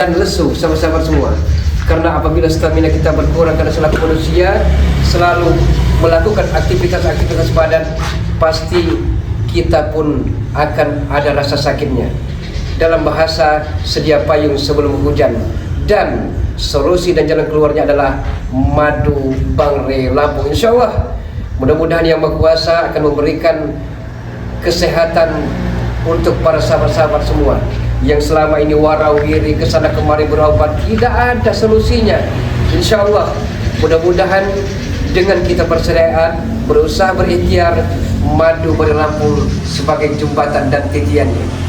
dan lesu sahabat-sahabat semua. Karena apabila stamina kita berkurang karena selaku manusia selalu melakukan aktivitas-aktivitas badan, pasti kita pun akan ada rasa sakitnya. Dalam bahasa sedia payung sebelum hujan, dan solusi dan jalan keluarnya adalah madu Bangre Lampung. Insya Allah, mudah-mudahan Yang Maha Kuasa akan memberikan kesehatan untuk para sahabat-sahabat semua yang selama ini warawiri kesana kemari berobat tidak ada solusinya. Insya Allah, mudah-mudahan dengan kita persediaan berusaha berikhtiar, madu Bangre Lampung sebagai jembatan dan titiannya.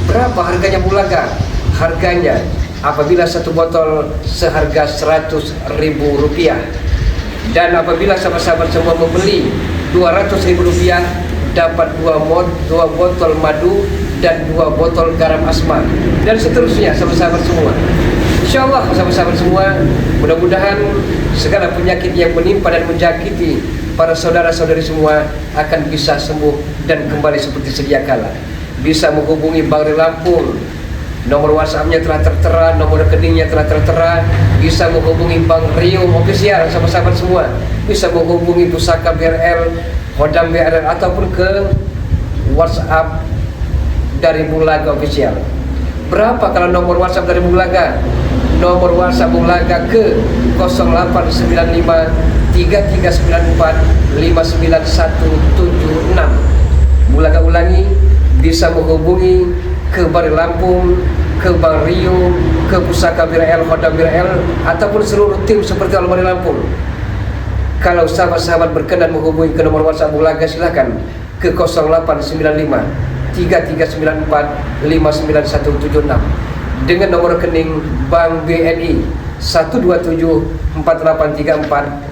Berapa harganya Bulaga? Harganya apabila satu botol seharga Rp100.000, dan apabila sahabat-sahabat semua membeli Rp200.000 dapat dua botol madu dan 2 botol garam asma, dan seterusnya sahabat-sahabat semua. Insya Allah sahabat-sahabat semua, mudah-mudahan segala penyakit yang menimpa dan menjangkiti para saudara-saudari semua akan bisa sembuh dan kembali seperti sedia kala. Bisa menghubungi Bangre Lampung, nomor WhatsApp-nya telah tertera, nomor rekeningnya telah tertera. Bisa menghubungi Bang Rio Official sahabat-sahabat semua, bisa menghubungi Pusaka BRL, Hodam BRL, ataupun ke WhatsApp dari Bulaga Official. Berapa kalau nomor WhatsApp dari Bulaga? Nomor WhatsApp Bulaga ke 0895 3394 59176. Bulaga ulangi, bisa menghubungi ke Bangre Lampung, ke Bang Rio, ke Pusaka BRL, Hodam BRL, ataupun seluruh tim seperti Bangre Lampung. Kalau sahabat-sahabat berkenan menghubungi ke nomor WhatsApp Bulaga, silakan ke 0895 3394 59176 dengan nomor rekening Bank BNI 1274834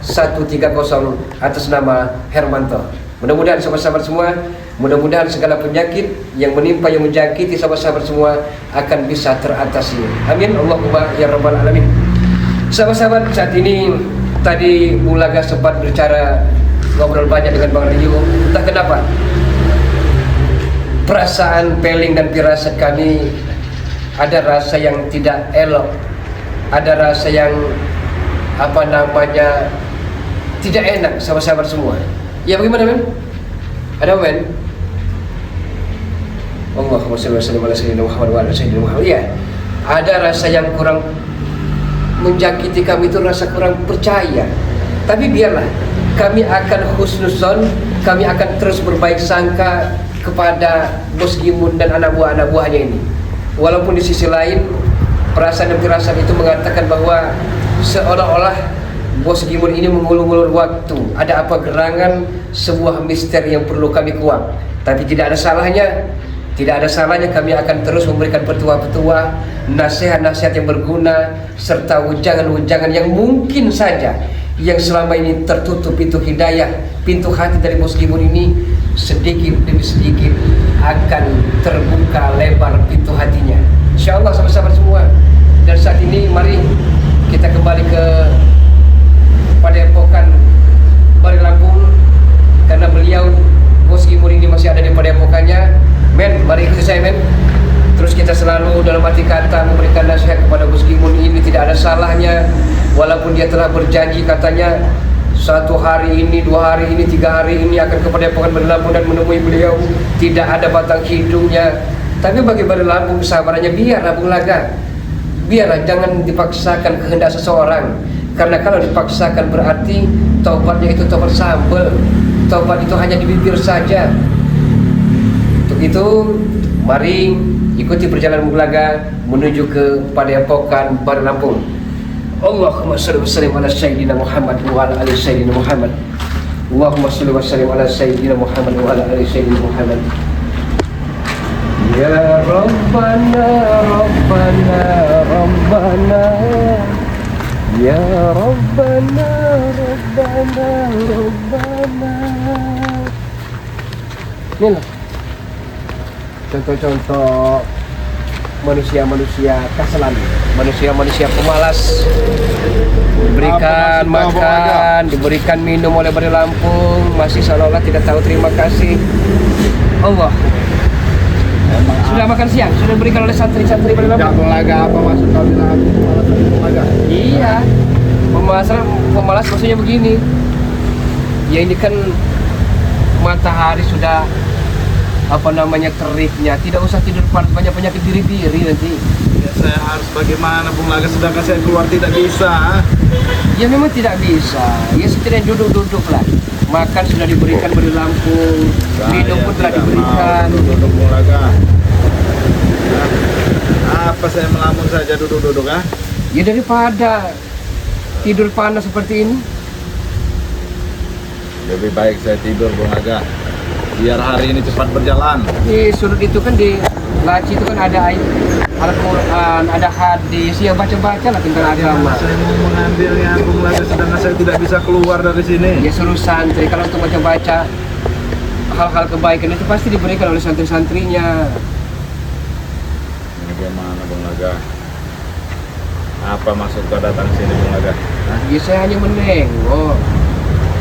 130 atas nama Hermanto. Mudah-mudahan sahabat-sahabat semua, mudah-mudahan segala penyakit yang menimpa, yang menjangkiti sahabat-sahabat semua akan bisa teratasi. Amin Allahumma ya rabbal alamin. Sahabat-sahabat, saat ini tadi Bulaga sempat berbicara, ngobrol banyak dengan Bang Rio. Entah kenapa perasaan peling dan firasat kami ada rasa yang tidak elok, ada rasa yang tidak enak sahabat-sahabat semua. Ya bagaimana men? Ada men? Allahumma shalli wa sallim ala sayyidina Muhammad wa ala sayyidina Muhammad. Ya, ada rasa yang kurang menjangkiti kami, itu rasa kurang percaya. Tapi biarlah, kami akan husnuzon, kami akan terus berbaik sangka kepada Bos Gimun dan anak buahnya ini. Walaupun di sisi lain perasaan dan firasat itu mengatakan bahwa seolah-olah Bos Gimun ini mengulur-ulur waktu, ada apa gerangan, sebuah misteri yang perlu kami kuak. Tapi tidak ada salahnya kami akan terus memberikan petua-petua, nasihat-nasihat yang berguna, serta ujangan-ujangan yang mungkin saja yang selama ini tertutup pintu hidayah, pintu hati dari Bos Gimun ini, sedikit demi sedikit akan terbuka lebar pintu hatinya. Insya Allah sahabat-sahabat semua. Dan saat ini mari kita kembali ke Padepokan Bangre Lampung, karena beliau Bos Gimun ini masih ada di padepokannya. Men, mari ikuti saya men. Terus kita selalu dalam arti kata memberikan nasihat kepada Bos Gimun ini, tidak ada salahnya. Walaupun dia telah berjanji katanya 1 hari ini, 2 hari ini, 3 hari ini akan ke Padepokan Bangre Lampung dan menemui beliau, tidak ada batang hidungnya. Tapi bagi Bangre Lampung kesabarannya biarlah Bulaga, biarlah, jangan dipaksakan kehendak seseorang. Karena kalau dipaksakan berarti taubatnya itu taubat sambal, taubat itu hanya di bibir saja. Untuk itu mari ikuti perjalanan Bulaga menuju ke Padepokan Bangre Lampung. Allahumma shalli wa sallim ala sayyidina Muhammad wa ala ali sayyidina Muhammad. Allahumma shalli wa sallim ala sayyidina Muhammad wa ala ali sayyidina Muhammad. Ya Rabbana Rabbana Rabbana, ya Rabbana Rabbana Rabbana. Inilah contoh-contoh manusia-manusia kaselan, manusia-manusia pemalas, diberikan makan, diberikan minum oleh Bangre Lampung, masih seolah-olah tidak tahu terima kasih. Allah Sudah makan siang? Sudah diberikan oleh santri-santri pada Enggak, Lampung? Bung Laga, apa maksud kau bilang aku pemalas lagi, Bung Laga? Iya, pemalas maksudnya begini. Ya ini kan matahari sudah apa namanya teriknya, tidak usah tidur panas, banyak penyakit diri nanti. Ya saya harus bagaimana, Bung Laga, sedangkan saya keluar tidak bisa. Ya memang tidak bisa. Ya setidaknya duduk-duduk lah. Makan sudah diberikan beri Lampung, minum pun telah diberikan. Duduk, Bung Laga. Apa saya melamun saja duduk-duduk, ah? Ya daripada tidur panas seperti ini. Lebih baik saya tidur, Bung Laga, biar hari ini cepat berjalan. Di sudut itu kan di laci itu kan ada Al-Quran, ada hadis, ya baca-baca lah tentang agama. Saya mau mengambilnya, Bung Laga, sedangkan saya tidak bisa keluar dari sini. Ya suruh santri, kalau untuk baca-baca hal-hal kebaikan itu pasti diberikan oleh santri-santrinya. Bagaimana, Bung Laga? Apa maksud kau datang sini, Bung Laga? Hah? Ya saya hanya menengok,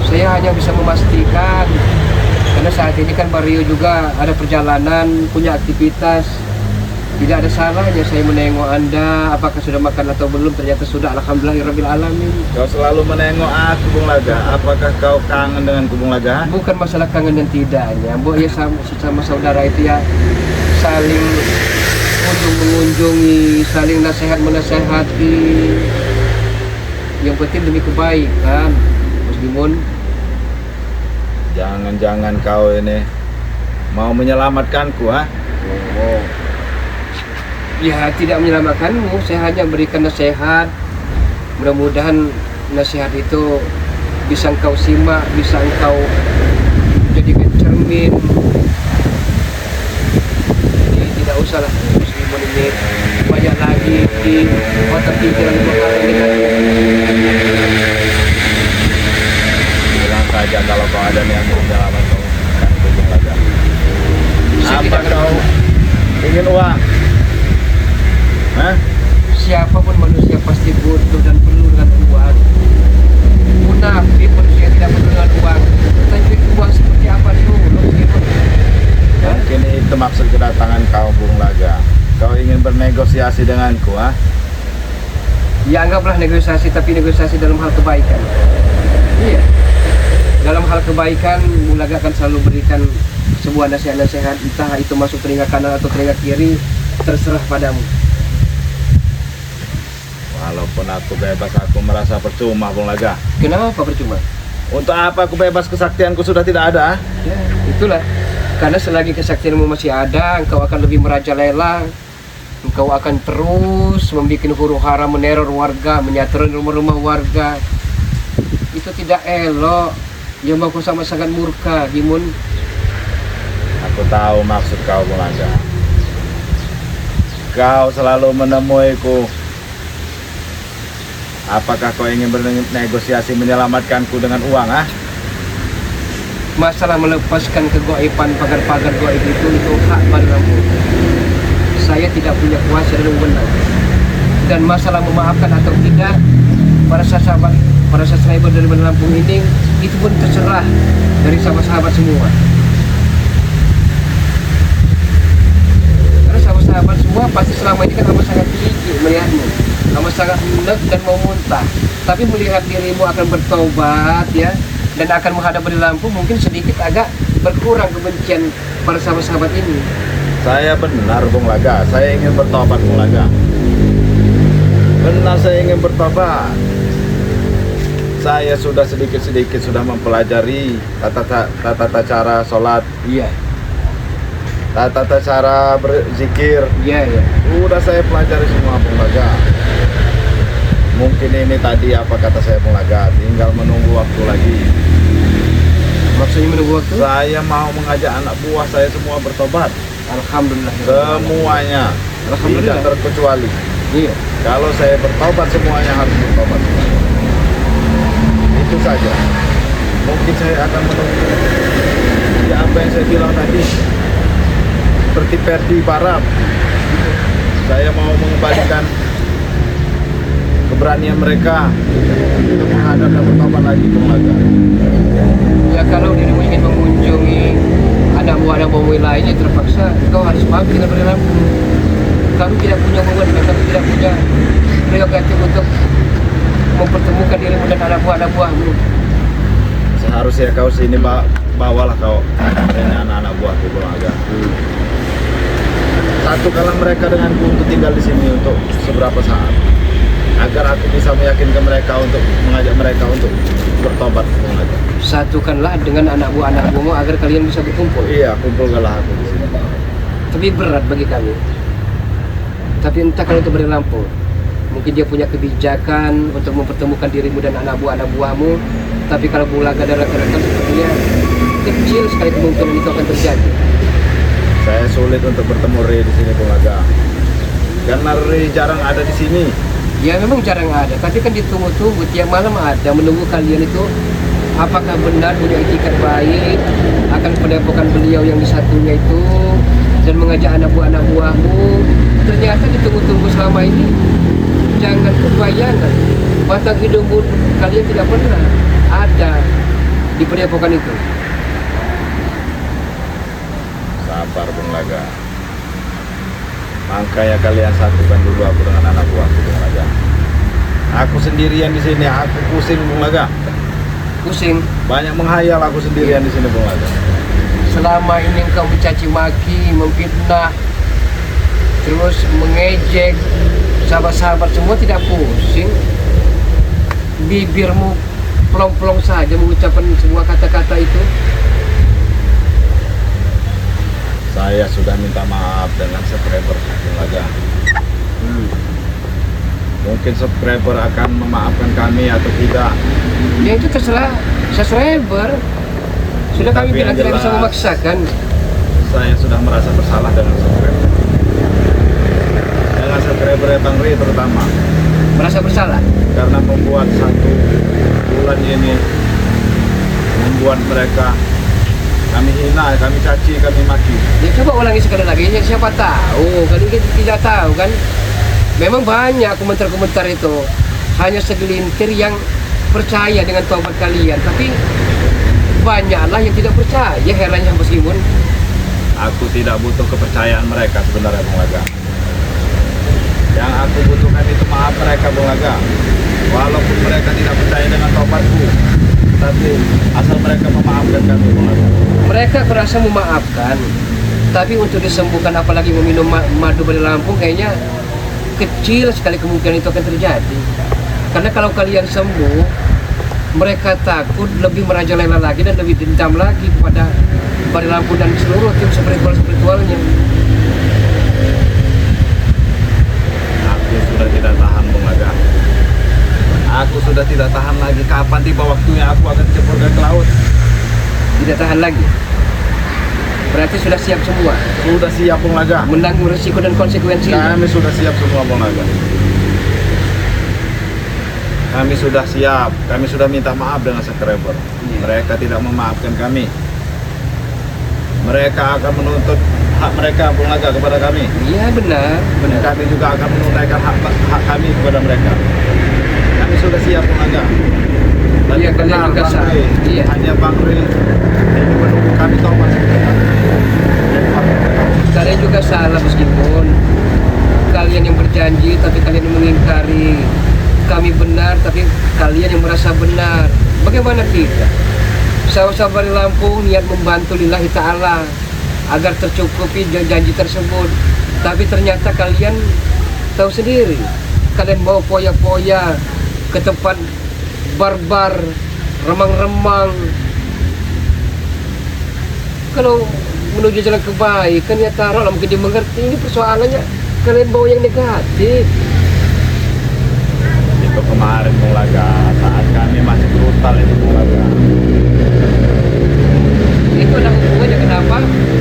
saya hanya bisa memastikan. Karena saat ini kan Mario juga ada perjalanan, punya aktivitas. Tidak ada salahnya saya menengok Anda, apakah sudah makan atau belum. Ternyata sudah, alhamdulillahirabbil alamin. Kau selalu menengok aku, Bung Laga. Apakah kau kangen denganku, Bung Laga? Bukan masalah kangen dan tidaknya, ya sama saudara itu ya saling mengunjungi, saling nasihat menasehati. Yang penting demi kebaikan, Muslimun. Jangan-jangan kau ini mau menyelamatkanku, ha? Oh. Ya tidak menyelamatkanmu, saya hanya berikan nasihat. Mudah-mudahan nasihat itu bisa engkau simak, bisa engkau jadikan cermin. Jadi tidak usahlah Muslimun ini banyak lagi di otak pikiran bakal ini. Bilang saja kalau kau ada yang mau menyelamatkan Bung Laga. Saya Apa tidak akan- kau ingin uang? Hah? Siapapun manusia pasti butuh dan perlu dengan uang. Munafik manusia tidak perlu dengan uang. Tapi uang seperti apa dulu? Mungkin itu maksud kedatangan kau, Bung Laga. Kau ingin bernegosiasi denganku, ha? Ya anggaplah negosiasi, tapi negosiasi dalam hal kebaikan. Iya. Dalam hal kebaikan, Bulaga akan selalu berikan sebuah nasihat-nasihat, entah itu masuk telinga kanan atau telinga kiri, terserah padamu. Walaupun aku bebas, aku merasa percuma, Bung Laga. Kenapa percuma? Untuk apa aku bebas, kesaktianku sudah tidak ada? Ya, itulah. Karena selagi kesaktianmu masih ada, engkau akan lebih merajalela. Engkau akan terus membuat huru-hara, meneror warga, menyatroni rumah-rumah warga. Itu tidak elok. Yang mau sama sangat murka, Himun. Aku tahu maksud kau, Bung Laga. Kau selalu menemuiku. Apakah kau ingin bernegosiasi menyelamatkanku dengan uang, ah? Masalah melepaskan kegaiban pagar-pagar gaib itu hak padamu. Saya tidak punya kuasa dan wewenang. Dan masalah memaafkan atau tidak, para sahabat dari Lampung ini itu pun terserah dari sahabat-sahabat semua. Karena sahabat-sahabat semua pasti selama ini kan amat sangat tinggi melihatmu, amat sangat enak dan mau muntah. Tapi melihat dirimu akan bertobat ya, dan akan menghadap di Lampung, mungkin sedikit agak berkurang kebencian para sahabat-sahabat ini. Saya benar, Bung Laga. Saya ingin bertobat, Bung Laga. Benar, saya ingin bertobat. Saya sudah sedikit-sedikit sudah mempelajari tata cara sholat, Iya, tata cara berzikir. iya. Udah saya pelajari semua, Bung Laga. Mungkin ini tadi apa kata saya, Bung Laga, tinggal menunggu waktu lagi. Maksudnya menunggu waktu? Saya mau mengajak anak buah saya semua bertobat. Alhamdulillah. Semuanya, Alhamdulillah. tidak terkecuali. Iya. Kalau saya bertobat, semuanya harus bertobat. Itu saja. Mungkin saya akan menunggu ya apa yang saya bilang tadi, seperti Perdi Barat. Saya mau mengembalikan keberanian mereka untuk menghadap dan bertobat lagi, Bung Laga. Ya kalau dirimu ingin mengunjungi ada buah lainnya terpaksa kau harus maafkan dengan perilaku. Kami tidak punya wewenang, kami tidak punya prerogatif untuk mempertemukan dirimu dan anak buahmu. Seharusnya kau sini bawalah kau ini anak-anak buahku Bulaga. Satukanlah mereka denganku untuk tinggal di sini untuk seberapa saat, agar aku bisa meyakinkan mereka untuk mengajak mereka untuk bertobat Bulaga. Satukanlah dengan anak buahmu agar kalian bisa berkumpul. Iya, kumpulkanlah aku di sini. Tapi berat bagi kami. Tapi entah kalau itu berlampau. Mungkin dia punya kebijakan untuk mempertemukan dirimu dan anak buahmu. Tapi kalau Bulaga dan rekan-rekan sepertinya kecil sekali kemungkinan itu akan terjadi. Saya sulit untuk bertemu Ri di sini Bulaga. Karena Ri jarang ada di sini. Ya memang jarang ada, tapi kan ditunggu-tunggu tiap malam ada menunggu kalian itu apakah benar punya etikat baik akan pendepokan beliau yang di satunya itu dan mengajak anak buahmu. Ternyata ditunggu-tunggu selama ini. Jangan kebayangan batang hidungmu kalian tidak pernah ada di pendepokan itu. Sabar Bulaga. Makanya kalian satukan dulu aku dengan anak buahku Bulaga. Aku sendirian di sini, aku pusing Bulaga. Pusing. Banyak menghayal aku sendirian di sini Bulaga. Selama ini engkau mencaci maki, memfitnah, terus mengejek sahabat-sahabat semua tidak pusing. Bibirmu plong-plong saja mengucapkan sebuah kata-kata itu. Saya sudah minta maaf dengan subscriber Bulaga. Mungkin subscriber akan memaafkan kami atau tidak. Ya itu terserah subscriber. Sudah kami Tapi bilang yang tidak bisa jelas, memaksakan. Saya sudah merasa bersalah dengan subscriber. Dengan subscriber Bang Ri terutama. Merasa bersalah. Karena membuat 1 bulan ini membuat mereka kami hina, kami caci, kami maki. Ya coba ulangi sekali lagi, ya, siapa tahu, kali kita tidak tahu kan. Memang banyak komentar-komentar itu, hanya segelintir yang percaya dengan taubat kalian, tapi banyaklah yang tidak percaya, herannya meskipun. Aku tidak butuh kepercayaan mereka sebenarnya Bulaga. Yang aku butuhkan itu maaf mereka Bulaga. Walaupun mereka tidak percaya dengan taubatku, tapi asal mereka memaafkan kami Bulaga. Mereka berasa memaafkan, tapi untuk disembuhkan apalagi meminum madu dari Lampung kayaknya kecil sekali kemungkinan itu akan terjadi. Karena kalau kalian sembuh, mereka takut lebih merajalela lagi dan lebih dendam lagi kepada Bari Lampung dan seluruh tim spiritualnya. Aku sudah tidak tahan Bulaga. Aku sudah tidak tahan lagi. Kapan tiba waktunya aku akan diceburkan ke laut? Tidak tahan lagi. Berarti sudah siap semua. Sudah siap Bulaga. Menanggung risiko dan konsekuensinya. Kami sudah siap semua Bulaga. Kami sudah siap. Kami sudah minta maaf dengan subscriber. Mereka tidak memaafkan kami. Mereka akan menuntut hak mereka Bulaga kepada kami. Iya benar. Kami juga akan menunaikan hak kami kepada mereka. Kami sudah siap Bulaga. Tapi Iya, kalian benar juga Bang sah. Ri, Iya. hanya Bang Ri ini menunggu kami tobat. Kalian juga salah meskipun kalian yang berjanji tapi kalian yang mengingkari. Kami benar tapi kalian yang merasa benar. Bagaimana kita? Sahabat-sahabat Bari Lampung niat membantu lillahi ta'ala agar tercukupi janji tersebut. Tapi ternyata kalian tahu sendiri, kalian bawa poya-poya ke tempat barbar, remang-remang. Kalau menuju jalan kebaikan ya taruhlah mungkin dimengerti. Ini persoalannya kalian bawa yang negatif. Itu kemarin Bulaga, saat kami masih brutal itu Bulaga. Itu ada hubungannya kenapa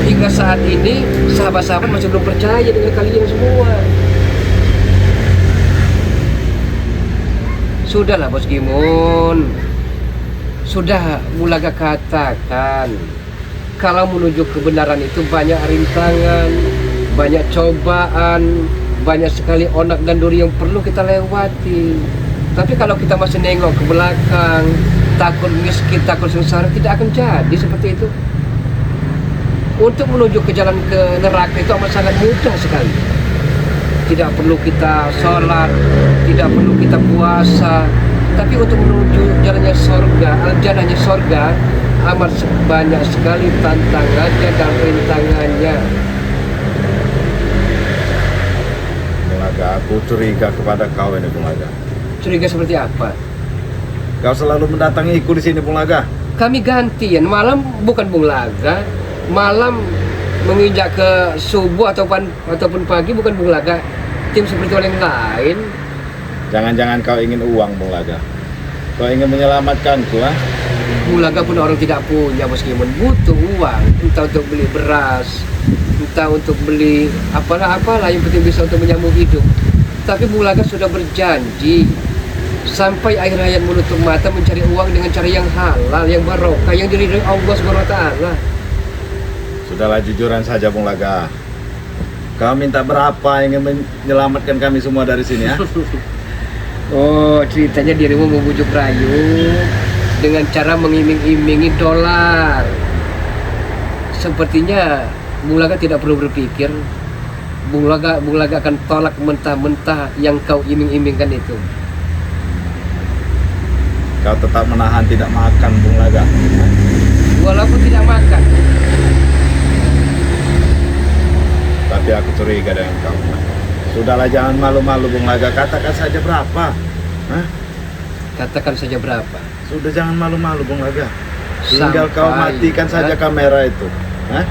hingga saat ini sahabat-sahabat masih belum percaya dengan kalian semua. Sudahlah Bos Gimun, sudah Bulaga katakan kalau menuju kebenaran itu banyak rintangan, banyak cobaan, banyak sekali onak dan duri yang perlu kita lewati. Tapi kalau kita masih nengok ke belakang, takut miskin, takut sengsara, tidak akan jadi seperti itu. Untuk menuju ke jalan ke neraka itu amat sangat mudah sekali. Tidak perlu kita sholat, tidak perlu kita puasa, tapi untuk menuju jalannya sorga, al-jannahnya sorga, amat banyak sekali tantangannya dan rintangannya. Bung Aga, aku curiga kepada kau ini Bung Aga. Curiga seperti apa? Kau selalu mendatangiku di sini Bung Aga. Kami gantian, malam bukan Bung Laga, malam menginjak ke subuh ataupun pagi bukan Bung Laga, tim seperti orang lain. Jangan-jangan kau ingin uang Bung Laga. Kau ingin menyelamatkanku, ha? Bung Laga pun orang tidak punya, meskipun butuh uang, entah untuk beli beras, entah untuk beli apalah yang penting bisa untuk menyambung hidup. Tapi Bung Laga sudah berjanji sampai akhir hayat menutup mata mencari uang dengan cara yang halal, yang barokah, yang diridhoi Allah Subhanahu wa taala. Sudahlah, jujuran saja Bung Laga. Kau minta berapa ingin menyelamatkan kami semua dari sini, ya? Oh, ceritanya dirimu membujuk rayu dengan cara mengiming-imingi dolar. Sepertinya Bung Laga tidak perlu berpikir. Bung Laga akan tolak mentah-mentah yang kau iming-imingkan itu. Kau tetap menahan tidak makan Bung Laga. Walaupun tidak makan. Tapi aku curiga dengan kau. Sudahlah, jangan malu-malu Bung Laga. Katakan saja berapa. Hah? Katakan saja berapa. Sudah, jangan malu-malu Bung Laga. Tinggal kau Sampai, matikan saja kamera itu. Hah?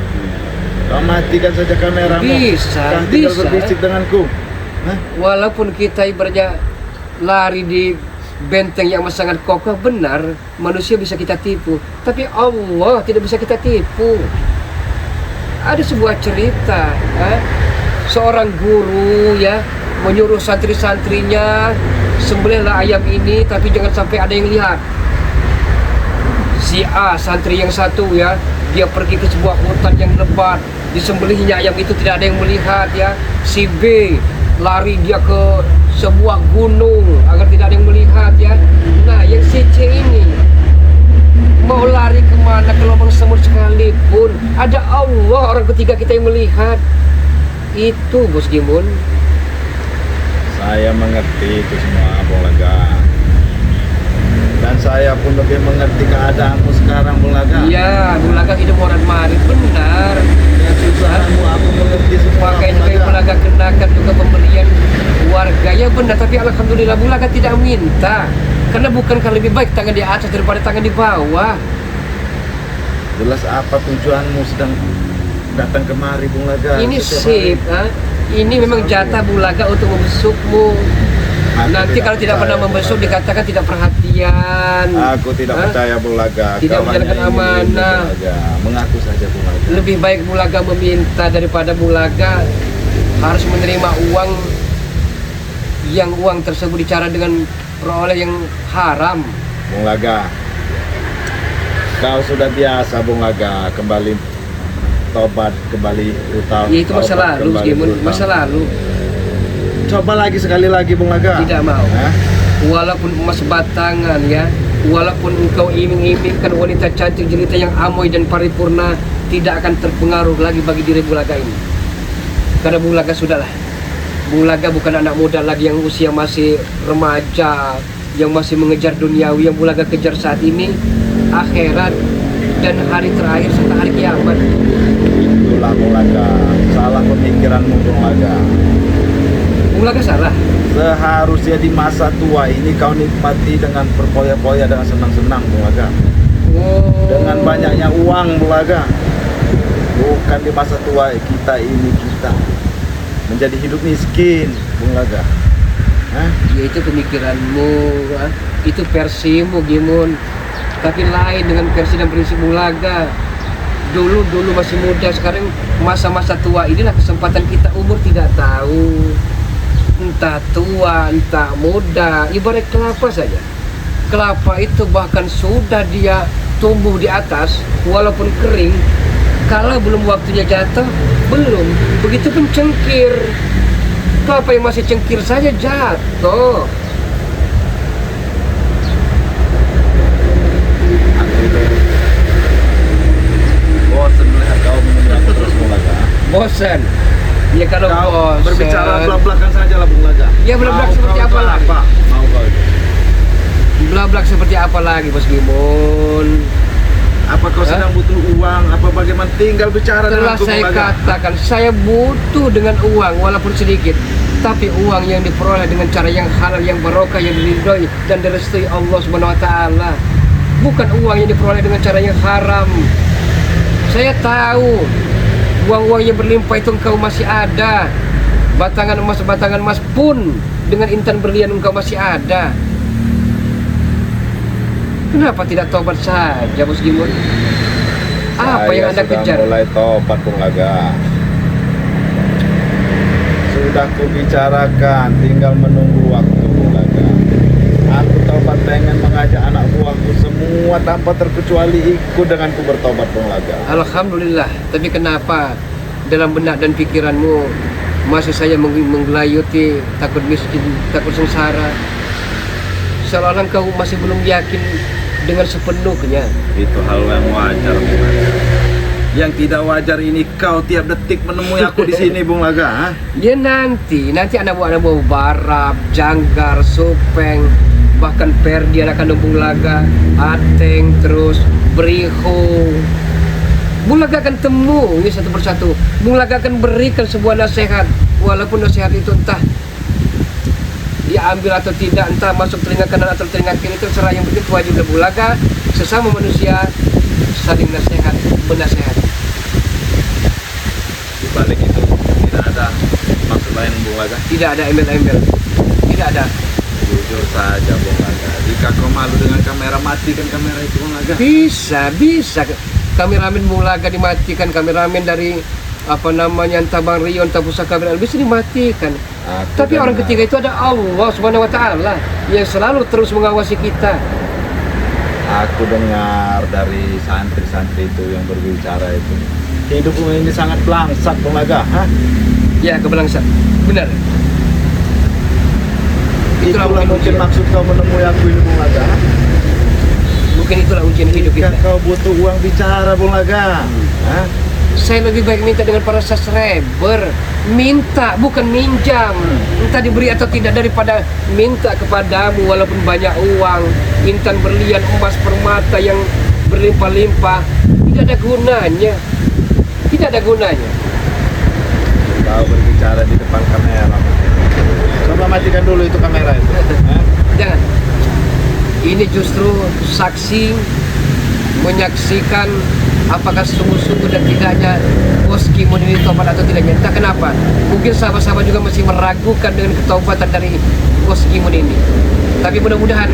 Kau matikan saja kameramu. Bisa, Kau tinggal bisa. berbisik denganku. Hah? Walaupun kita ibaratnya lari di benteng yang sangat kokoh, benar manusia bisa kita tipu, tapi Allah tidak bisa kita tipu. Ada sebuah cerita, seorang guru ya menyuruh santri-santrinya, sembelihlah ayam ini tapi jangan sampai ada yang lihat. Si A, santri yang satu ya, dia pergi ke sebuah hutan yang lebat, disembelihnya ayam itu tidak ada yang melihat ya. Si B lari dia ke sebuah gunung agar tidak ada yang melihat ya. Nah, yang si C ini mau lari kemana, ke lubang semut sekalipun ada Allah orang ketiga kita yang melihat. Itu Bos Gimun. Saya mengerti itu semua Bung Laga. Dan saya pun lebih mengerti keadaanmu sekarang Bung Laga. Iya, Bung Laga hidup orang marit, benar. Ya, susahmu aku mengerti semua Makanya Bung juga Bung Laga kenakan juga pemberian warga ya benar, tapi alhamdulillah Bung Laga tidak minta. Karena bukankah lebih baik tangan di atas daripada tangan di bawah? Jelas apa tujuanmu sedang datang kemari Bung Laga? Ini Setiap sip, ini memang jatah Bung Laga untuk membesukmu. Aku Nanti kalau tidak pernah percaya, membesuk Bung Laga. dikatakan tidak perhatian. Aku tidak Hah? percaya Bung Laga. Tidak Kau menjalankan hanya ingin amanah. Bung Laga. Mengaku saja Bung Laga. Lebih baik Bung Laga meminta daripada Bung Laga harus menerima uang yang uang tersebut dicara dengan peroleh yang haram. Bung Laga, kau sudah biasa Bung Laga kembali tobat, kembali utang. Ya, itu masa lalu, Gimun, masa lalu. Coba lagi sekali lagi Bung Laga. Tidak mau. Hah? Walaupun emas batangan ya, walaupun engkau iming-imingkan wanita cantik jelita yang amoy dan paripurna, tidak akan terpengaruh lagi bagi diri Bung Laga ini. Karena Bung Laga sudahlah. Bung Laga bukan anak muda lagi yang usia masih remaja, yang masih mengejar duniawi. Yang Bung Laga kejar saat ini akhirat dan hari terakhir serta hari kiamat. Itulah Bung Laga, salah pemikiranmu Bung Laga. Bung Laga salah. Seharusnya di masa tua ini kau nikmati dengan berpoya-poya, dengan senang-senang Bung Laga. Oh. Dengan banyaknya uang Bung Laga. Bukan di masa tua kita menjadi hidup miskin Bung Laga. Hah? Ya itu pemikiranmu, itu versimu Gimun. Tapi lain dengan versi dan prinsip Bung Laga. Dulu masih muda, sekarang masa-masa tua inilah kesempatan kita. Umur tidak tahu, entah tua entah muda, ibarat kelapa saja. Kelapa itu bahkan sudah dia tumbuh di atas walaupun kering, kalau belum waktunya jatuh, belum. Begitupun cengkir, kelapa yang masih cengkir saja jatuh. Aku bosan melihat kau menyeberang bosan. Ya kalau Kau bosan. berbicara belak-belakan saja lah Bung Laga. Ya, belak-belak Mau seperti kau apa itu lagi? Mau kau itu? Blablak seperti apa lagi Bos Gimun? Apa kau sedang butuh uang? Apa bagaimana? Tinggal bicara Telah dengan Bung saya Laga. katakan, saya butuh dengan uang walaupun sedikit, tapi uang yang diperoleh dengan cara yang halal, yang barokah, yang diridhoi dan direstui Allah Subhanahu wa taala. Bukan uang yang diperoleh dengan cara yang haram. Saya tahu uang-uang yang berlimpah itu engkau masih ada. Batangan emas pun dengan intan berlian engkau masih ada. Kenapa tidak tobat saja Bos Gimun? Apa yang Anda kejar? Saya sudah mulai tobat Bung Laga. Sudah kubicarakan, tinggal menunggu waktu Bung Laga. Aku tobat pengen mengajak anak buahku semua tanpa terkecuali ikut denganku bertobat Bung Laga. Alhamdulillah. Tapi kenapa dalam benak dan pikiranmu masih saya menggelayuti takut miskin, takut sengsara? Seolah-olah kau masih belum yakin dengan sepenuhnya. Itu hal yang wajar Bung Laga. Yang tidak wajar ini kau tiap detik menemui aku di sini Bung Laga. Ha? Ya nanti anak buah Barap, Janggar, Supeng, bahkan Perdi akan Bung Laga, Ateng, terus Briho. Bung Laga akan temui satu persatu. Bung Laga akan berikan sebuah nasihat, walaupun nasihat itu entah diambil atau tidak, entah masuk telinga kanan atau telinga kiri, itu terserah. Yang penting kewajiban Bung Laga sesama manusia saling nasihat, menasehati. Di balik itu tidak ada maksud lain Bung Laga. Tidak ada embel-embel, tidak ada. Jujur saja Bung Laga. Jika kau malu dengan kamera, matikan kamera itu Bung Laga. Bisa. Kameramen Bung Laga dimatikan, kameramen dari apa namanya, entah Bang Rio, entah Pusaka kamera bisa dimatikan. Tapi orang ketiga itu ada Allah Subhanahu wa taala yang selalu terus mengawasi kita. Aku dengar dari santri-santri itu yang berbicara itu, hidupmu ini sangat belangsat Bung Laga. Hah? Ya, kebelangsat. Benar. Itulah mungkin maksud kau menemui aku ini Bung Laga. Mungkin itulah ujian hidup Jika kita. kau butuh uang bicara Bung Laga. Hah? Saya lebih baik minta dengan para subscriber. Minta, bukan minjam. Entah diberi atau tidak, daripada minta kepadamu walaupun banyak uang, intan berlian, emas permata yang berlimpah-limpah. Tidak ada gunanya. Tidak ada gunanya. Kau berbicara di depan kamera. Coba matikan dulu itu kamera itu. Hah? Jangan. Ini justru saksi menyaksikan apakah sungguh-sungguh dan tidaknya Bos Gimun ini tobat atau tidaknya. Entah kenapa, mungkin sahabat-sahabat juga masih meragukan dengan ketaubatan dari Bos Gimun ini. Tapi mudah-mudahan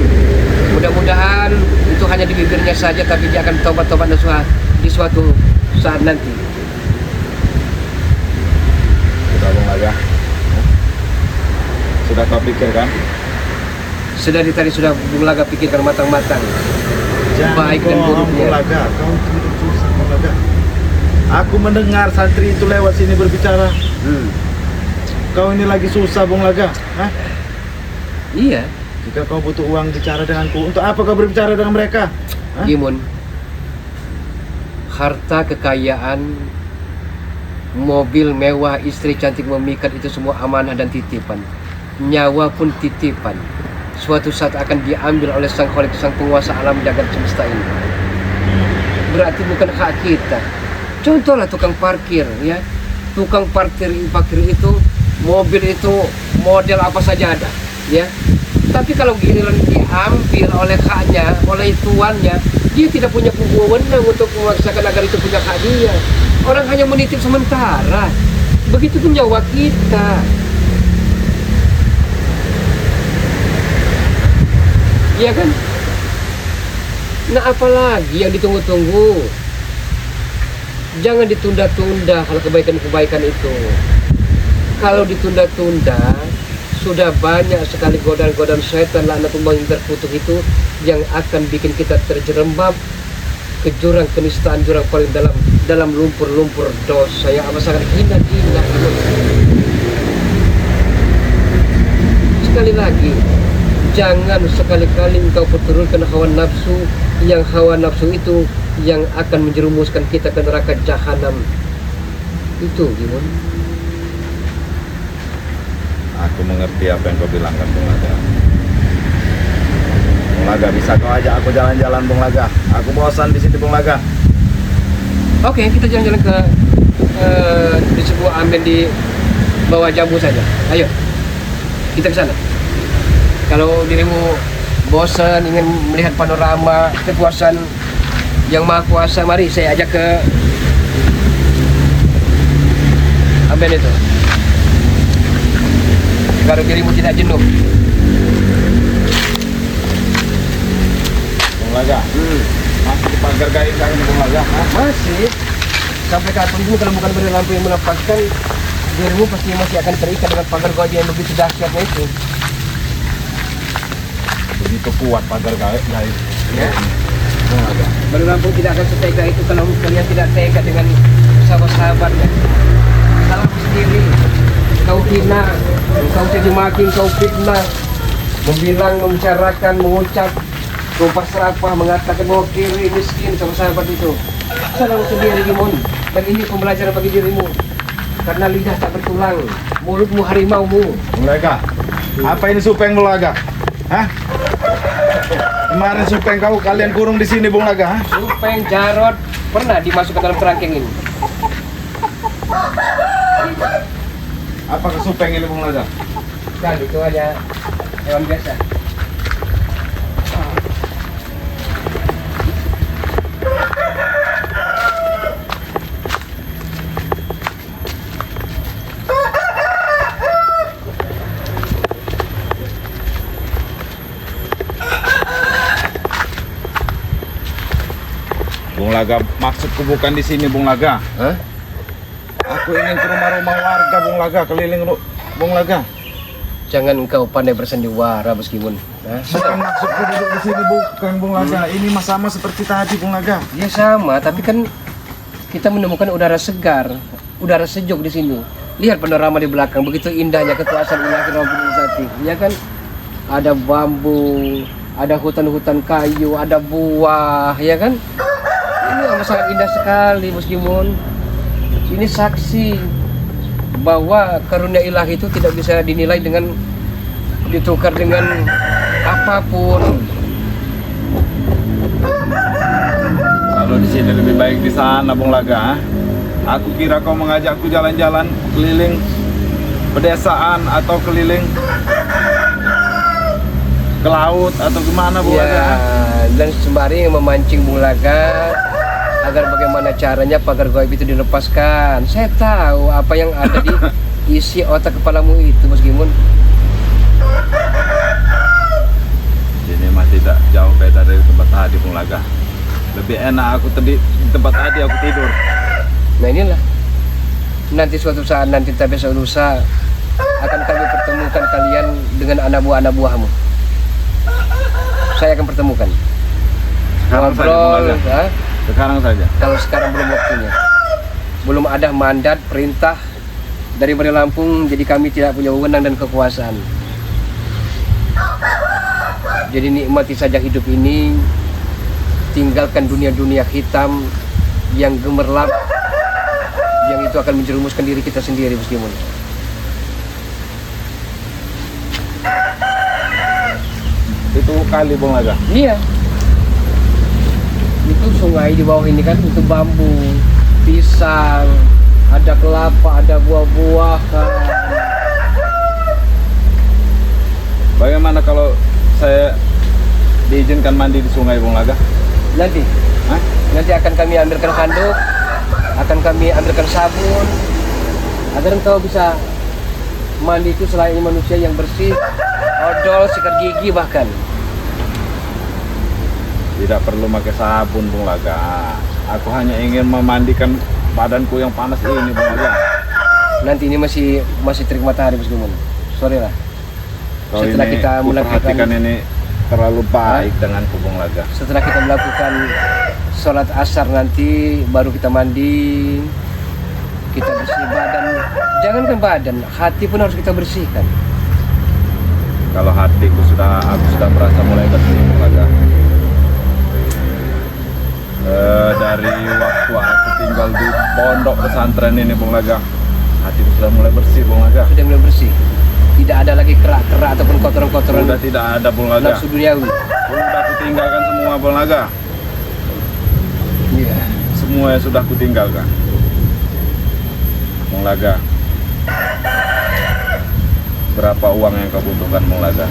itu hanya di bibirnya saja, tapi dia akan tobat-tobat di suatu saat nanti. Sudah Bung Laga. Hah? Sudah kau pikirkan? Sudah tadi sudah Bung Laga pikirkan matang-matang. Baik dan buruknya. Bung Laga, kau hidup susah Bung Laga. Aku mendengar santri itu lewat sini berbicara. Kau ini lagi susah Bung Laga. Hah? Iya, Jika kau butuh uang bicara denganku, untuk apa kau berbicara dengan mereka? Hah? Gimun. Harta, kekayaan, mobil mewah, istri cantik memikat, itu semua amanah dan titipan. Nyawa pun titipan. Suatu saat akan diambil oleh sang Khalik, sang penguasa alam jagat semesta ini. Berarti bukan hak kita. Contohlah tukang parkir, ya. Tukang parkir itu, mobil itu model apa saja ada, ya. Tapi kalau giliran diambil oleh haknya, oleh tuannya, dia tidak punya wewenang untuk memaksakan agar itu punya hak dia. Orang hanya menitip sementara. Begitu pun nyawa kita. Iya kan? Nah, apalagi yang ditunggu-tunggu? Jangan ditunda-tunda hal kebaikan-kebaikan itu. Kalau ditunda-tunda, sudah banyak sekali godaan-godaan syaitan, laknatullah yang terkutuk itu, yang akan bikin kita terjerembab ke jurang kenistaan, jurang paling dalam lumpur-lumpur dosa yang amat sangat hina-hina. Sekali lagi, jangan sekali-kali engkau perturutkan hawa nafsu, yang hawa nafsu itu yang akan menjerumuskan kita ke neraka jahanam. Itu gimana? Aku mengerti apa yang kau bilangkan, Bung Laga. Bung Laga, bisa kau ajak aku jalan-jalan, Bung Laga? Aku bosan di sini, Bung Laga. Oke, kita jalan-jalan ke di sebuah amben di bawah jambu saja. Ayo, kita ke sana. Kalau dirimu bosan ingin melihat panorama kekuasaan yang maha kuasa, mari saya ajak ke amben itu. Kalau dirimu tidak jenuh. Bung Laga, masih di pagar gaib kan, Bung Laga? Hah? Masih. Sampai kapan ini kalau bukan beri lampu yang melepaskan, dirimu pasti masih akan terikat dengan pagar gaib yang begitu dahsyatnya itu. Begitu kuat pagar gaib. Ya. Bung Laga. Baru lampu tidak akan setega itu kalau kalian tidak tega dengan sahabat-sahabatnya. Salahmu sendiri. Kau hina, kau jadi maki, kau fitnah, membilang, membicarakan, mengucap, tumpah serapah, mengatakan bahwa kiri miskin sama sahabat itu. Salahmu sendiri, Gimon. Dan ini pembelajaran bagi dirimu. Karena lidah tak bertulang, mulutmu harimaumu. Bung Laga, apa ini supeng, Bung Laga? Hah? Kemarin supeng kau kalian kurung di sini, Bung Laga? Hah? Supeng Jarot pernah dimasukkan dalam kerangkeng ini. Apakah supeng ini, Bung Laga? Kan itu hanya hewan biasa. Bung Laga, maksudku bukan di sini, Bung Laga. Hah? Aku ingin ke rumah-rumah warga, Bung Laga, keliling Bung Laga. Jangan engkau pandai bersandiwara, meskipun. Bukan maksudku duduk di sini, bukan, Bung Laga. Ini sama seperti tadi, Bung Laga. Ya sama, tapi kan kita menemukan udara segar, udara sejuk di sini. Lihat panorama di belakang, begitu indahnya kekuasaan ilahi Rabbul Izzati. Ya kan? Ada bambu, ada hutan-hutan kayu, ada buah, ya kan? Ini amat sangat indah sekali, meskipun. Ini saksi bahwa karunia ilahi itu tidak bisa dinilai dengan ditukar dengan apapun. Kalau di sini lebih baik di sana, Bung Laga. Aku kira kau mengajakku jalan-jalan keliling pedesaan atau keliling ke laut atau gimana, Bung Laga? Ya, dan sembari memancing Bung Laga agar bagaimana caranya pagar gaib itu dilepaskan. Saya tahu apa yang ada di isi otak kepalamu itu, meskipun. Ini mah tidak jauh beda dari tempat tadi, Bung Laga. Lebih enak aku di tempat tadi aku tidur. Nah inilah, nanti suatu saat nanti tapi suatu lusa akan kami pertemukan kalian dengan anak buahmu. Saya akan pertemukan. Sekarang saja, Bung Laga. ha? Sekarang saja. Kalau sekarang belum waktunya, belum ada mandat perintah dari Bari Lampung, jadi kami tidak punya wewenang dan kekuasaan. Jadi nikmati saja hidup ini, tinggalkan dunia-dunia hitam yang gemerlap, yang itu akan menjerumuskan diri kita sendiri, meskipun. Itu kali, Bung Laga. Iya. Itu sungai di bawah ini kan, itu bambu, pisang, ada kelapa, ada buah-buahan. Bagaimana kalau saya diizinkan mandi di sungai, Bung Laga? Nanti, Hah? nanti akan kami ambilkan handuk, akan kami ambilkan sabun, agar engkau bisa mandi itu selain manusia yang bersih, odol, sikat gigi bahkan. Tidak perlu pakai sabun, Bung Laga. Aku hanya ingin memandikan badanku yang panas ini, Bung Laga. Nanti ini masih terik matahari, meskipun. Sorry lah. Kalau Setelah ini kita melakukan- perhatikan ini terlalu baik denganku, Bung Laga. Setelah kita melakukan sholat asar nanti, baru kita mandi, kita bersih badan. Jangankan badan, hati pun harus kita bersihkan. Kalau hatiku aku sudah merasa mulai bersih, Bung Laga. Dari waktu aku tinggal di pondok pesantren ini Bung Laga, hatiku sudah mulai bersih Bung Laga. Sudah mulai bersih. Tidak ada lagi kerak-kerak ataupun kotoran-kotoran Sudah tidak ada Bung Laga. nafsu duniawi. Sudah aku tinggalkan semua Bung Laga. Iya. Semua yang sudah aku tinggalkan Bung Laga. Berapa uang yang kau butuhkan Bung Laga?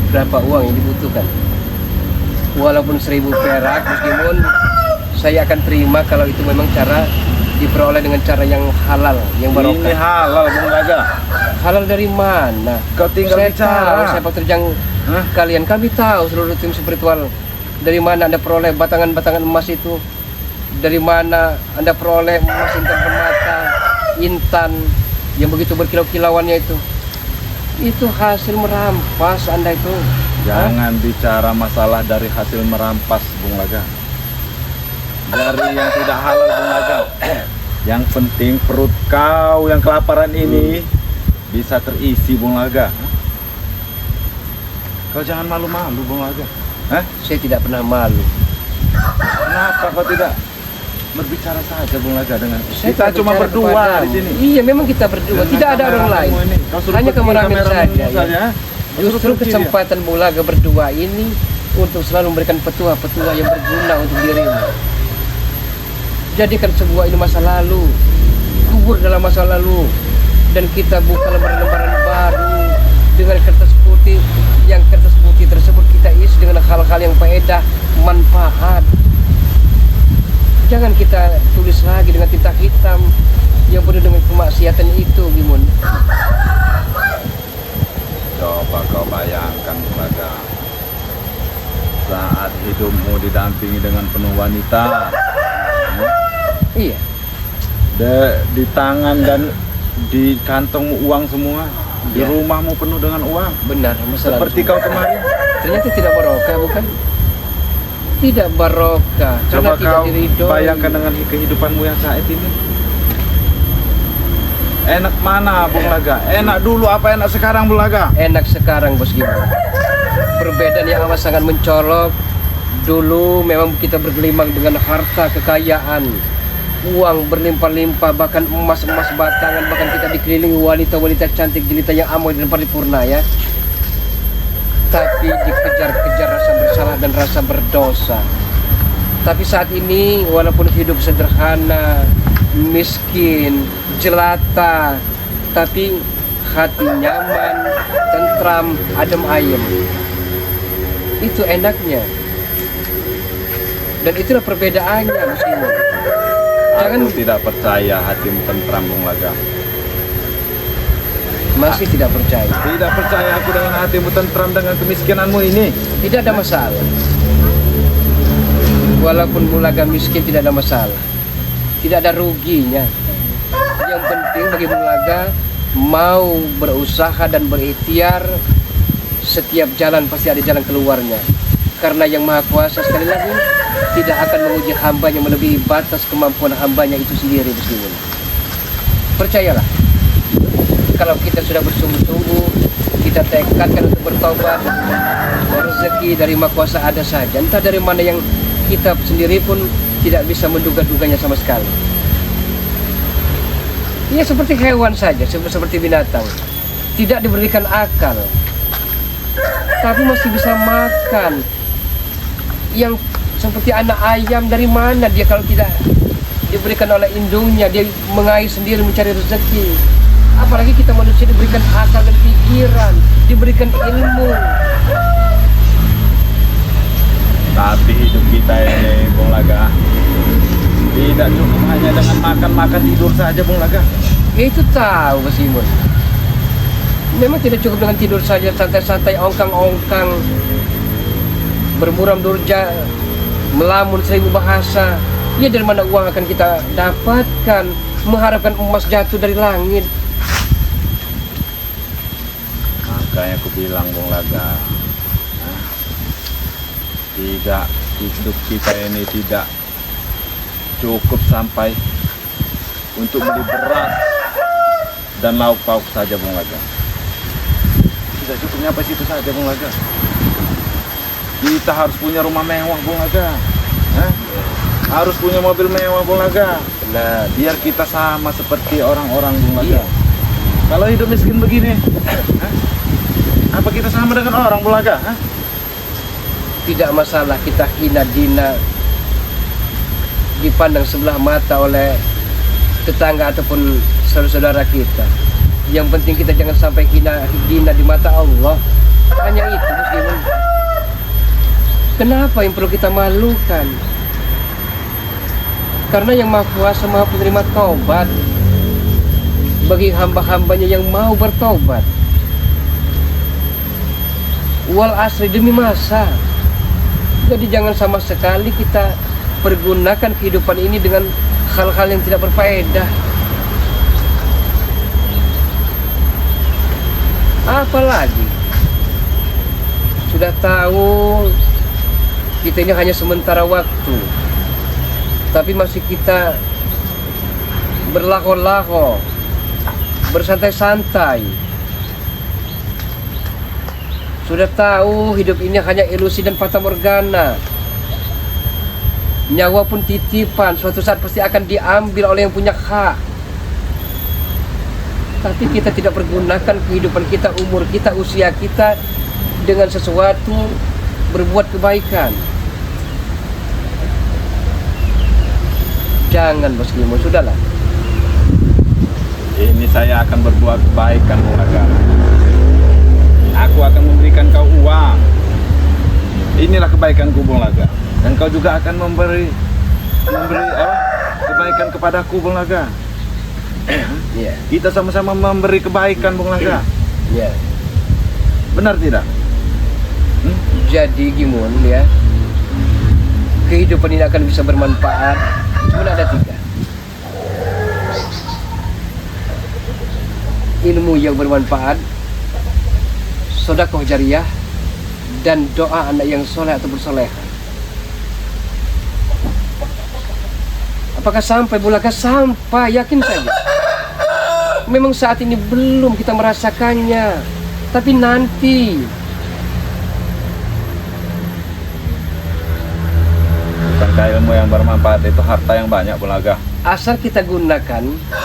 Berapa uang yang dibutuhkan? Walaupun 1.000 perak, meskipun saya akan terima kalau itu memang cara diperoleh dengan cara yang halal, yang Ini barokah. halal Bung Laga. Halal dari mana? Kau tinggal Saya bicara. tahu sepak terjang Hah? kalian. Kami tahu seluruh tim spiritual. Dari mana Anda peroleh batangan-batangan emas itu? Dari mana Anda peroleh emas intan permata, intan yang begitu berkilau-kilauannya itu? Itu hasil merampas Anda itu. Jangan bicara masalah dari hasil merampas Bung Laga. Dari yang tidak halal Bung Laga. Yang penting perut kau yang kelaparan ini bisa terisi Bung Laga. Kau jangan malu-malu Bung Laga. Hah? Saya tidak pernah malu. Kenapa kau tidak berbicara saja Bung Laga dengan Saya kita? tidak Cuma bicara berdua kepadamu. di sini. Iya, memang kita berdua. Dengan Tidak ada orang kameramu lain. ini. Kau suruh Hanya pergi kameramen kameramu saja. Kau suruh Justru pergi dia. kesempatan Bulaga berdua ini untuk selalu memberikan petua-petua yang berguna untuk dirimu. Jadikan sebuah ini masa lalu, kubur dalam masa lalu, dan kita buka lembaran-lembaran baru dengan kertas putih. Yang kertas putih tersebut kita isi dengan hal-hal yang faedah, manfaat. Jangan kita tulis lagi dengan tinta hitam yang penuh dengan kemaksiatan itu, Gimun. Coba kau bayangkan Bung Laga, saat hidupmu didampingi dengan penuh wanita, Iya. di tangan dan di kantongmu uang semua, di Ya. rumahmu penuh dengan uang, Benar, masalah seperti kau kemarin. ternyata tidak barokah, bukan? Tidak barokah karena Coba tidak kau diridhoi. bayangkan dengan kehidupanmu yang saat ini. Enak mana Bung Laga? Enak dulu apa enak sekarang Bung Laga? Enak sekarang, Bos Gimun. Perbedaan yang amat sangat mencolok. Dulu memang kita bergelimang dengan harta kekayaan, uang berlimpah-limpah, bahkan emas-emas batangan, bahkan kita dikelilingi wanita-wanita cantik jelita yang amoy dan paripurna, ya. Tapi dikejar-kejar rasa bersalah dan rasa berdosa. Tapi saat ini walaupun hidup sederhana, miskin, jelata, tapi hati nyaman, tentram, adem ayem. Itu enaknya. Dan itulah perbedaannya, meskipun. Jangan Aku tidak percaya hatimu tentram Bung Laga. masih tidak percaya. Tidak percaya aku dengan hatimu tentram dengan kemiskinanmu ini. Tidak ada masalah. Walaupun Bulaga miskin tidak ada masalah. Tidak ada ruginya. Yang penting bagi Bulaga mau berusaha dan berikhtiar, setiap jalan pasti ada jalan keluarnya. Karena yang Maha Kuasa sekali lagi tidak akan menguji hambanya melebihi batas kemampuan hambanya itu sendiri, meskipun. Percayalah, kalau kita sudah bersungguh-sungguh, kita tekadkan untuk bertobat, rezeki dari Maha Kuasa ada saja. Entah dari mana yang kita sendiri pun tidak bisa menduga-duganya sama sekali. Ya seperti hewan saja, seperti binatang. Tidak diberikan akal, tapi masih bisa makan. Yang seperti anak ayam, dari mana dia kalau tidak diberikan oleh indungnya, dia mengais sendiri mencari rezeki. Apalagi kita manusia diberikan akal dan pikiran, diberikan ilmu. Tapi hidup kita ini Bung Laga tidak cukup hanya dengan makan-makan tidur saja Bung Laga. Ya itu tahu Mas Imun. Memang tidak cukup dengan tidur saja, santai-santai, ongkang-ongkang, bermuram durja, melamun 1000 bahasa. Ya dari mana uang akan kita dapatkan mengharapkan emas jatuh dari langit? Makanya aku bilang Bung Laga, tidak, hidup kita ini tidak cukup sampai untuk beli beras dan lauk pauk saja Bung Laga. Tidak cukup nyampe situ saja Bung Laga. Kita harus punya rumah mewah Bung Laga. harus punya mobil mewah Bung Laga. Nah, Biar kita sama seperti orang-orang Bung Laga. Iya. Kalau hidup miskin begini, hah? Apa kita sama dengan orang Bung Laga? Hah? tidak masalah kita hina dina, dipandang sebelah mata oleh tetangga ataupun saudara-saudara kita. Yang penting kita jangan sampai hina dina di mata Allah. Hanya itu muslimin. Kenapa yang perlu kita malukan? Karena yang Maha Kuasa Maha penerima taubat bagi hamba-hambanya yang mau bertobat. Wal asri, demi masa. Jadi jangan sama sekali kita pergunakan kehidupan ini dengan hal-hal yang tidak berfaedah. Apalagi sudah tahu kita ini hanya sementara waktu, tapi masih kita berlaho-laho, bersantai-santai. Sudah tahu hidup ini hanya ilusi dan fata morgana. Nyawa pun titipan, suatu saat pasti akan diambil oleh yang punya hak. Tapi kita tidak pergunakan kehidupan kita, umur kita, usia kita dengan sesuatu berbuat kebaikan. Jangan bosku, sudahlah. Ini saya akan berbuat kebaikan Bung Laga. Aku akan memberikan kau uang. Inilah kebaikanku Bung Laga. Dan kau juga akan memberi kebaikan kepadaku Bung Laga. Iya. Kita sama-sama memberi kebaikan Bung Laga. Iya. Benar tidak? Jadi Gimun ya, kehidupan ini akan bisa bermanfaat. Cuma ada 3. Ilmu yang bermanfaat, sedekah jariyah, dan doa anak yang soleh atau bersoleha. Apakah sampai Bung Laga? Sampai, yakin saja. Memang saat ini belum kita merasakannya, tapi nanti. Bukankah ilmu yang bermanfaat itu harta yang banyak Bung Laga? Asal kita gunakan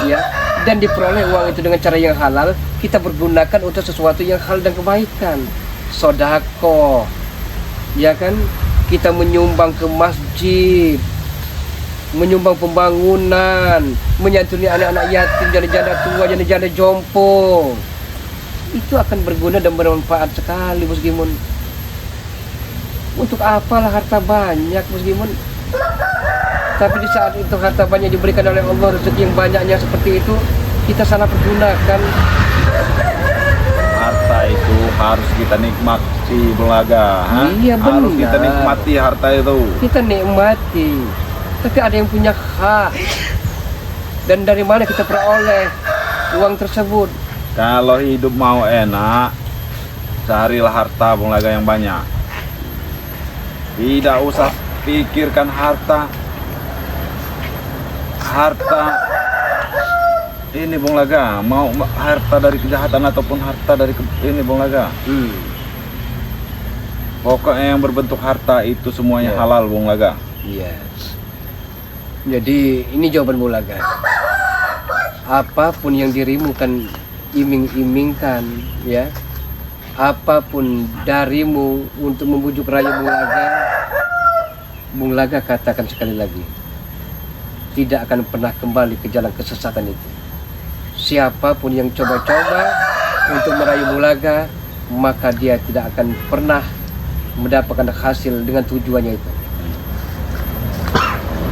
ya, dan diperoleh uang itu dengan cara yang halal, kita bergunakan untuk sesuatu yang halal dan kebaikan. Sodako, ya kan? Kita menyumbang ke masjid, menyumbang pembangunan, menyantuni anak-anak yatim, janda-janda tua, janda-janda jompo. Itu akan berguna dan bermanfaat sekali Bos Gimun. Untuk apalah harta banyak Bos Gimun? Tapi di saat itu harta banyak diberikan oleh Allah, rezeki yang banyaknya seperti itu, kita salah pergunakan. Harta itu harus kita nikmati Bung Laga. Iya, benar. Harus kita nikmati harta itu. Kita nikmati, tapi ada yang punya hak. Dan dari mana kita peroleh uang tersebut? Kalau hidup mau enak, carilah harta Bung Laga yang banyak. Tidak usah pikirkan harta ini Bung Laga, mau harta dari kejahatan ataupun harta dari ini Bung Laga. Pokoknya yang berbentuk harta itu semuanya halal Bung Laga. Iya. Jadi ini jawaban Bung Laga. Apapun yang dirimu kan iming-imingkan, ya. Apapun darimu untuk membujuk rayu Bung Laga katakan sekali lagi, tidak akan pernah kembali ke jalan kesesatan itu. Siapapun yang coba-coba untuk merayu Bung Laga, maka dia tidak akan pernah mendapatkan hasil dengan tujuannya itu.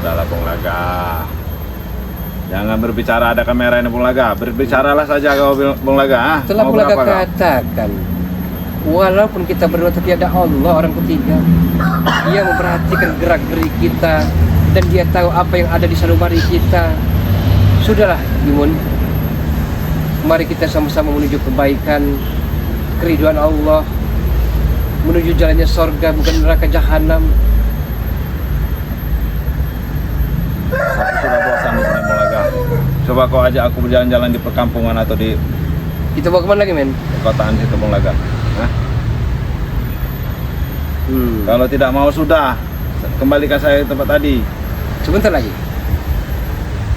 Udahlah Bung Laga, jangan berbicara, ada kamera ini Bung Laga. Berbicaralah saja kau Bung Laga. Telah Bung Laga katakan, walaupun kita berdua tapi ada Allah orang ketiga. Dia memperhatikan gerak-gerik kita dan dia tahu apa yang ada di sanubari kita. Sudahlah Gimun, mari kita sama-sama menuju kebaikan, keriduan Allah, menuju jalannya sorga bukan neraka jahanam. Aku sudah bosan di sini Bung Laga. Coba kau ajak aku berjalan-jalan di perkampungan atau di Kita bawa kemana lagi men? perkotaan situ Bung Laga. Kalau tidak mau sudah, kembalikan saya ke tempat tadi. sebentar lagi.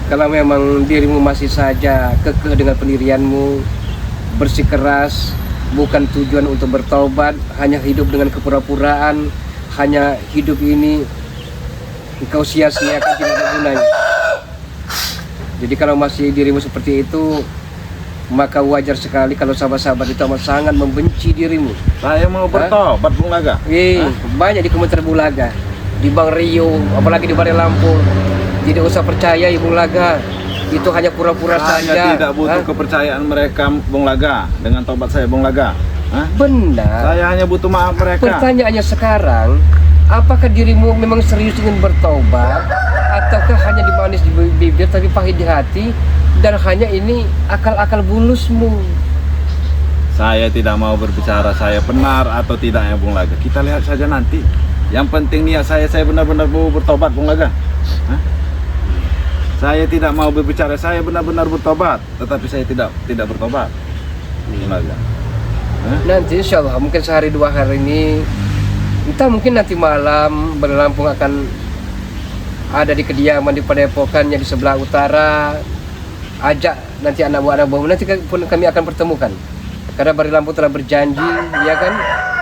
Kalau memang dirimu masih saja kekeh dengan pendirianmu, bersikeras, bukan tujuan untuk bertaubat, hanya hidup dengan kepura-puraan, hanya hidup ini engkau sia-siakan, tidak ada gunanya. Jadi kalau masih dirimu seperti itu, maka wajar sekali kalau sahabat-sahabat itu amat sangat membenci dirimu. Saya mau bertobat, Bung Laga. Banyak di komentar Bung Laga, di Bang Rio, apalagi di Balai Lampung. Tidak usah percaya Bung Laga, itu hanya pura-pura saja. Saya tidak butuh kepercayaan mereka, Bung Laga, dengan tobat saya, Bung Laga. Benar. Saya hanya butuh maaf mereka. Pertanyaannya sekarang, apakah dirimu memang serius ingin bertobat, ataukah hanya dimanis di bibir tapi pahit di hati, dan hanya ini akal-akal bulusmu? Saya tidak mau berbicara saya benar atau tidak ya, Bung Laga. Kita lihat saja nanti. Yang penting niat saya benar-benar mau bertobat, Bung Laga. Saya tidak mau berbicara saya benar-benar bertobat, tetapi saya tidak bertobat, Bung Laga. Nanti insya Allah mungkin sehari dua hari ini, entah mungkin nanti malam Balai Lampung akan ada di kediaman di Padepokannya di sebelah utara. Ajak nanti anak buah nanti pun kami akan pertemukan. Karena Balai Lampung telah berjanji, ya kan,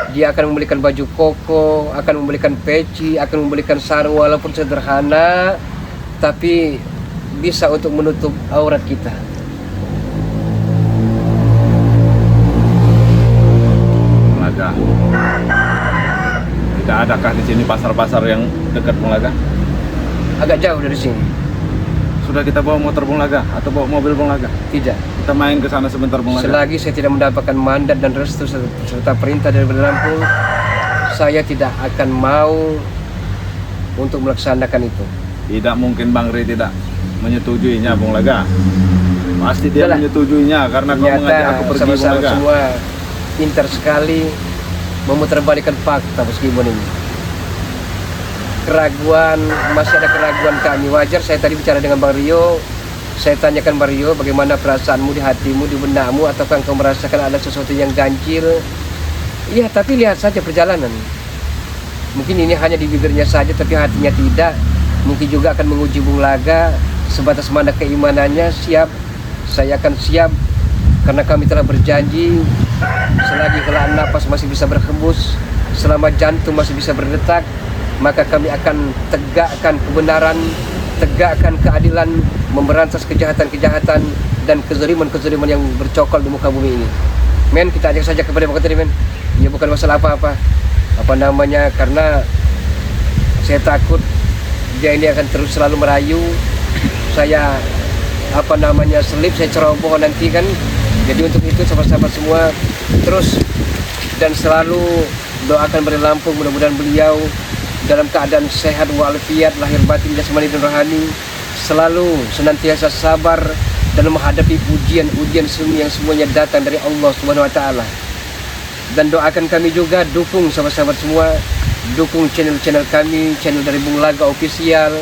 dia akan membelikan baju koko, akan membelikan peci, akan membelikan sarung walaupun sederhana, tapi bisa untuk menutup aurat kita. Laga, tidak adakah di sini pasar-pasar yang dekat, Bung Laga? Agak jauh dari sini. Sudah kita bawa motor, Bung Laga, atau bawa mobil, Bung Laga? Tidak. Kita main ke sana sebentar, Bung Laga. Selagi saya tidak mendapatkan mandat dan restu serta perintah dari Balai Lampung, saya tidak akan mau untuk melaksanakan itu. Tidak mungkin Bang Ri tidak menyetujuinya, Bung Laga. Pasti dia Itulah. Menyetujuinya karena kau mengajak aku pergi, Bung sama-sama Laga. semua pintar sekali memutarbalikkan fakta meskipun ini keraguan, masih ada keraguan kami. Wajar, saya tadi bicara dengan Bang Rio, saya tanyakan Bang Rio bagaimana perasaanmu di hatimu, di benakmu, ataukah engkau merasakan ada sesuatu yang ganjil? Iya, tapi lihat saja perjalanan. Mungkin ini hanya di bibirnya saja tapi hatinya tidak. Mungkin juga akan menguji Bung Laga sebatas mana keimanannya. Siap, saya akan siap, karena kami telah berjanji selagi helaan napas masih bisa berhembus, selama jantung masih bisa berdetak, maka kami akan tegakkan kebenaran, tegakkan keadilan, memberantas kejahatan-kejahatan dan kezaliman-kezaliman yang bercokol di muka bumi ini. Men, kita ajak saja kepada Bapak tadi, men. Ya bukan masalah apa-apa. Apa namanya, karena saya takut dia ini akan terus selalu merayu. Saya selip, saya ceroboh nanti kan. Jadi untuk itu sahabat-sahabat semua terus dan selalu doakan Balai Lampung, mudah-mudahan beliau dalam keadaan sehat walafiat lahir batin jasmani dan rohani, selalu senantiasa sabar dalam menghadapi ujian-ujian yang semuanya datang dari Allah Subhanahu wa taala. Dan doakan kami juga, dukung sahabat-sahabat semua, dukung channel-channel kami, channel dari Bung Laga Official,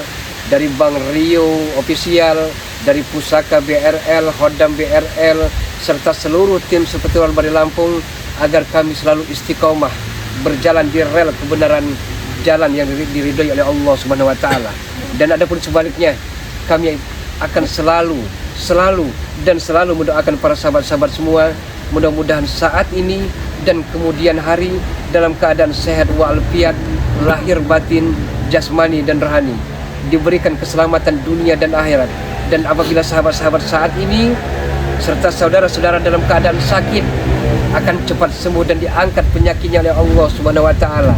dari Bang Rio Official, dari Pusaka BRL, Hodam BRL, serta seluruh tim seperti Balai Lampung, agar kami selalu istiqomah berjalan di rel kebenaran, jalan yang diridhoi oleh Allah Subhanahu wa taala. Dan adapun sebaliknya, kami akan selalu mendoakan para sahabat-sahabat semua, mudah-mudahan saat ini dan kemudian hari dalam keadaan sehat walafiat lahir batin, jasmani dan rohani, diberikan keselamatan dunia dan akhirat. Dan apabila sahabat-sahabat saat ini serta saudara-saudara dalam keadaan sakit, akan cepat sembuh dan diangkat penyakitnya oleh Allah Subhanahu wa taala.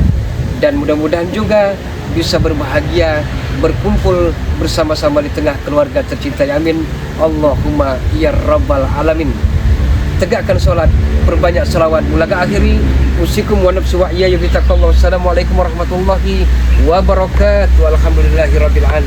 Dan mudah-mudahan juga bisa berbahagia, berkumpul bersama-sama di tengah keluarga tercinta. Amin. Allahumma ya rabbal alamin. Tegakkan sholat, perbanyak salawat. Mulaga akhiri usikum wa nafsu wa iyaya bitaqallah. Assalamualaikum warahmatullahi wabarakatuh. Alhamdulillahirabbil alamin.